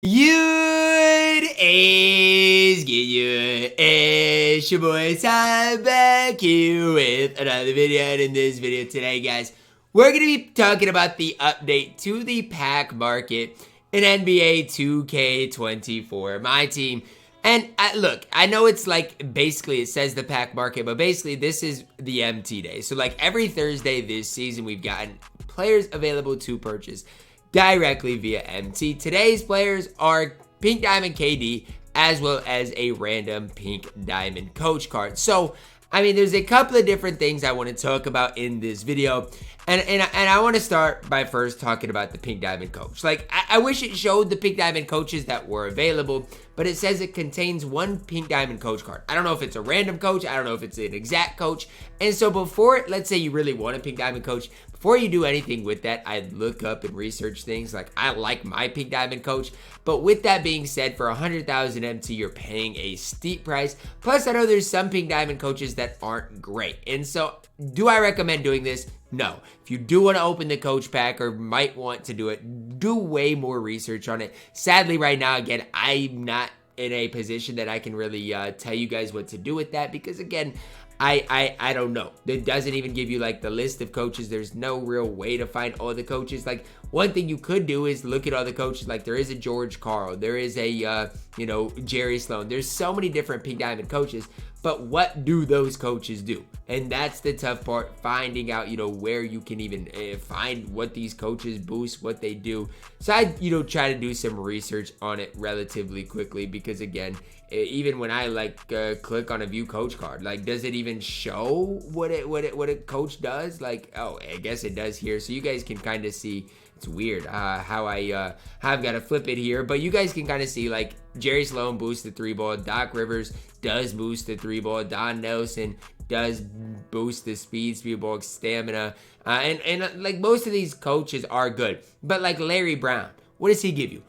Good is good. It's your boy Ty back here with another video. And in this video today, guys, we're going to be talking about the update to the pack market in NBA 2K24 MyTEAM. And look, I know it's like basically it says the pack market, but basically this is the MT day. So like every Thursday this season, we've gotten players available to purchase directly via MT. Today's players are Pink Diamond KD as well as a random Pink Diamond coach card. So, I mean, there's a couple of different things I want to talk about in this video. And I want to start by first talking about the Pink Diamond coach. Like, I wish it showed the Pink Diamond coaches that were available, but it says it contains one Pink Diamond coach card. I don't know if it's a random coach. I don't know if it's an exact coach. And so before, let's say you really want a Pink Diamond coach, before you do anything with that, I'd look up and research things. Like, I like my Pink Diamond coach. But with that being said, for 100,000 MT, you're paying a steep price. Plus, I know there's some Pink Diamond coaches that aren't great. And so, do I recommend doing this? No. If you do want to open the coach pack or might want to do it, do way more research on it. Sadly, right now, again, I'm not in a position that I can really tell you guys what to do with that because, again, I don't know. It doesn't even give you like the list of coaches. There's no real way to find all the coaches. Like, one thing you could do is look at all the coaches. Like, there is a George Karl. There is a, Jerry Sloan. There's so many different Pink Diamond coaches. But what do those coaches do? And that's the tough part, finding out, where you can even find what these coaches boost, what they do. So I, try to do some research on it relatively quickly because, again, even when I click on a view coach card, like, does it even show what a coach does? Like, oh, I guess it does here. So you guys can kind of see. It's weird how I've got to flip it here, but you guys can kind of see like Jerry Sloan boosts the 3-ball, Doc Rivers does boost the 3-ball, Don Nelson does boost the speed ball, stamina, and like most of these coaches are good, but like Larry Brown, what does he give you?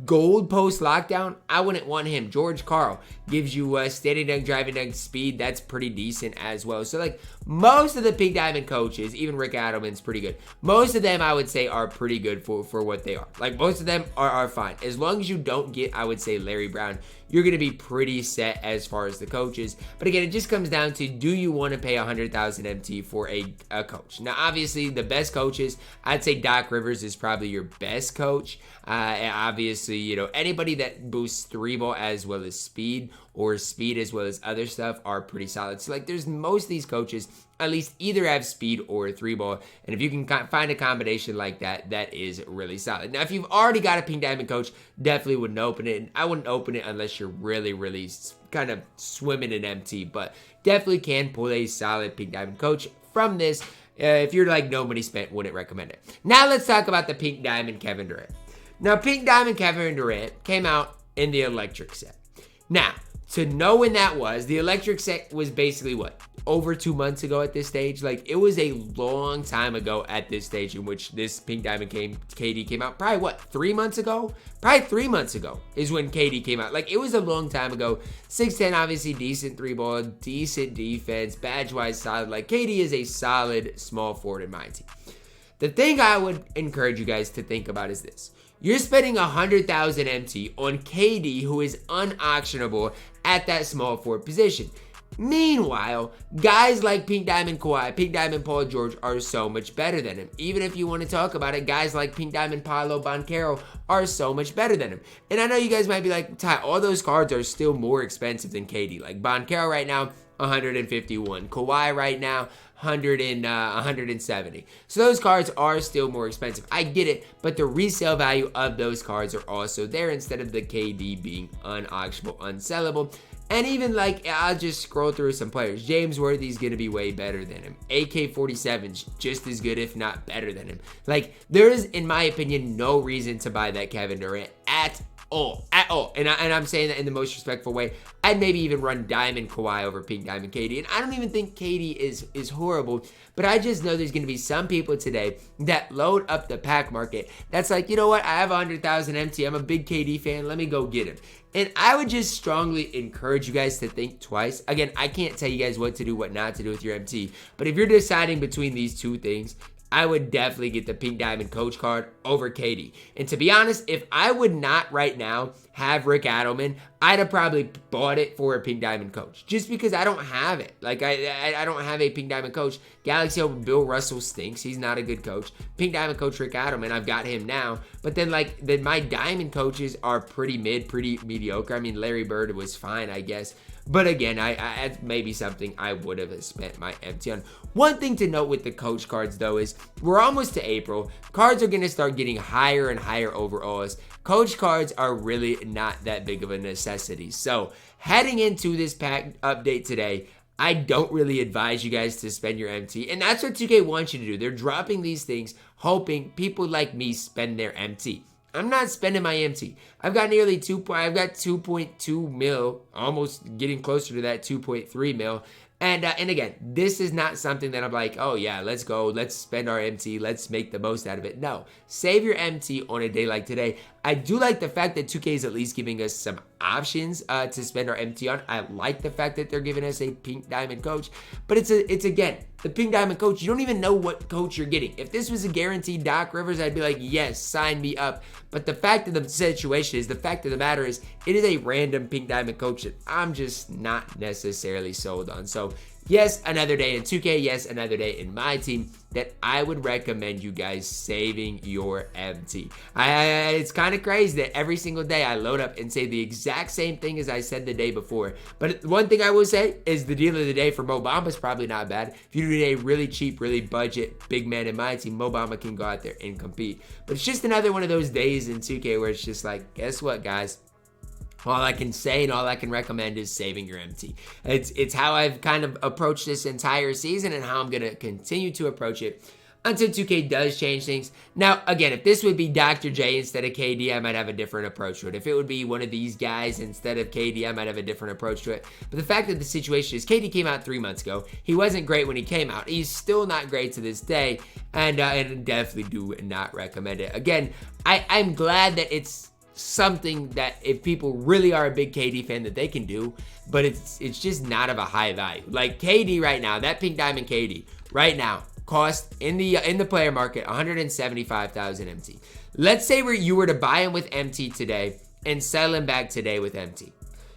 Gold post lockdown, I wouldn't want him. George Karl gives you standing dunk, driving dunk, speed. That's pretty decent as well. So like most of the Pink Diamond coaches, even Rick Adelman's pretty good. Most of them I would say are pretty good for what they are. Like most of them are fine. As long as you don't get, I would say, Larry Brown, you're going to be pretty set as far as the coaches. But again, it just comes down to, do you want to pay 100,000 MT for a coach? Now, obviously, the best coaches, I'd say Doc Rivers is probably your best coach. Obviously, anybody that boosts 3-ball as well as speed, or speed as well as other stuff, are pretty solid. So like, there's most of these coaches at least either have speed or 3-ball, and if you can find a combination like that, that is really solid. Now, if you've already got a Pink Diamond coach, definitely wouldn't open it, and I wouldn't open it unless you're really kind of swimming in MT, but definitely can pull a solid Pink Diamond coach from this. If you're like no money spent, wouldn't recommend it. Now let's talk about the Pink Diamond Kevin Durant. Now, Pink Diamond Kevin Durant came out in the electric set. Now, to know when that was, the electric set was basically what? Over 2 months ago at this stage? Like, it was a long time ago at this stage in which this Pink Diamond KD came out. Probably what, 3 months ago? Probably 3 months ago is when KD came out. Like, it was a long time ago. 6'10", obviously decent 3-ball, decent defense, badge-wise solid. Like, KD is a solid small forward in my team. The thing I would encourage you guys to think about is this. You're spending 100,000 MT on KD, who is unauctionable at that small forward position. Meanwhile, guys like Pink Diamond Kawhi, Pink Diamond Paul George are so much better than him. Even if you want to talk about it, guys like Pink Diamond Paolo Banchero are so much better than him. And I know you guys might be like, Ty, all those cards are still more expensive than KD. Like Banchero right now, 151. Kawhi right now, 170. So those cards are still more expensive. I get it, but the resale value of those cards are also there instead of the KD being unauctionable, unsellable. And even like, I'll just scroll through some players. James Worthy's going to be way better than him. AK-47's just as good, if not better than him. Like, there is, in my opinion, no reason to buy that Kevin Durant at all. And I'm saying that in the most respectful way. I'd maybe even run Diamond Kawhi over Pink Diamond KD. And I don't even think KD is horrible. But I just know there's going to be some people today that load up the pack market that's like, you know what? I have 100,000 MT. I'm a big KD fan. Let me go get him. And I would just strongly encourage you guys to think twice. Again, I can't tell you guys what to do, what not to do with your MT. But if you're deciding between these two things, I would definitely get the Pink Diamond Coach card over KD. And to be honest, if I would not right now have Rick Adelman, I'd have probably bought it for a Pink Diamond Coach. Just because I don't have it. Like, I don't have a Pink Diamond Coach. Galaxy Open Bill Russell stinks. He's not a good coach. Pink Diamond Coach Rick Adelman, I've got him now. But then, like, my Diamond coaches are pretty pretty mediocre. I mean, Larry Bird was fine, I guess. But again, I maybe something I would have spent my MT on. One thing to note with the coach cards, though, is we're almost to April. Cards are going to start getting higher and higher overalls. Coach cards are really not that big of a necessity. So heading into this pack update today, I don't really advise you guys to spend your MT. And that's what 2K wants you to do. They're dropping these things, hoping people like me spend their MT. I'm not spending my MT. I've got nearly 2.2 mil, almost getting closer to that 2.3 mil. And again, this is not something that I'm like, oh yeah, let's go, let's spend our MT, let's make the most out of it. No, save your MT on a day like today. I do like the fact that 2K is at least giving us some options to spend our MT on. I like the fact that they're giving us a Pink Diamond Coach, but it's again, the Pink Diamond Coach, you don't even know what coach you're getting. If this was a guaranteed Doc Rivers, I'd be like, yes, sign me up. But the fact of the situation is, the fact of the matter is, it is a random Pink Diamond Coach that I'm just not necessarily sold on. So yes, another day in 2K, yes, another day in my team that I would recommend you guys saving your MT. It's kind of crazy that every single day I load up and say the exact same thing as I said the day before. But one thing I will say is the deal of the day for Mo Bamba is probably not bad. If you need a really cheap, really budget big man in my team, Mo Bamba can go out there and compete. But it's just another one of those days in 2K where it's just like, guess what, guys? All I can say and all I can recommend is saving your MT. It's how I've kind of approached this entire season and how I'm going to continue to approach it until 2K does change things. Now, again, if this would be Dr. J instead of KD, I might have a different approach to it. If it would be one of these guys instead of KD, I might have a different approach to it. But the fact that the situation is KD came out 3 months ago. He wasn't great when he came out. He's still not great to this day, and definitely do not recommend it. Again, I'm glad that it's something that if people really are a big KD fan that they can do, but it's just not of a high value. Like KD right now, that Pink Diamond KD right now cost in the player market 175,000 MT. Let's say you were to buy him with MT today and sell him back today with MT.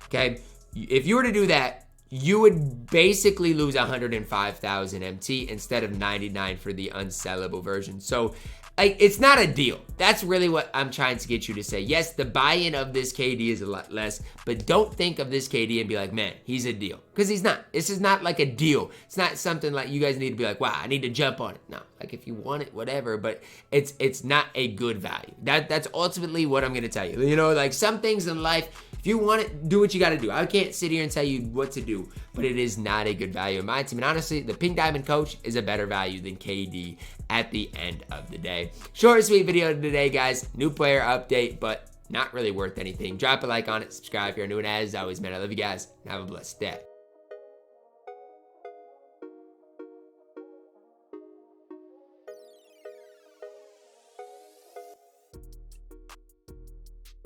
Okay, if you were to do that, you would basically lose 105,000 MT instead of 99 for the unsellable version. So it's not a deal. That's really what I'm trying to get you to say. Yes, the buy-in of this KD is a lot less, but don't think of this KD and be like, man, he's a deal. Because he's not. This is not like a deal. It's not something like you guys need to be like, wow, I need to jump on it. No, like if you want it, whatever, but it's not a good value. That's ultimately what I'm going to tell you. You know, like some things in life, if you want it, do what you got to do. I can't sit here and tell you what to do, but it is not a good value in my team. And honestly, the Pink Diamond Coach is a better value than KD at the end of the day. Short and sweet video today, guys. New player update, but not really worth anything. Drop a like on it, subscribe if you're new, and as always, man, I love you guys. Have a blessed day.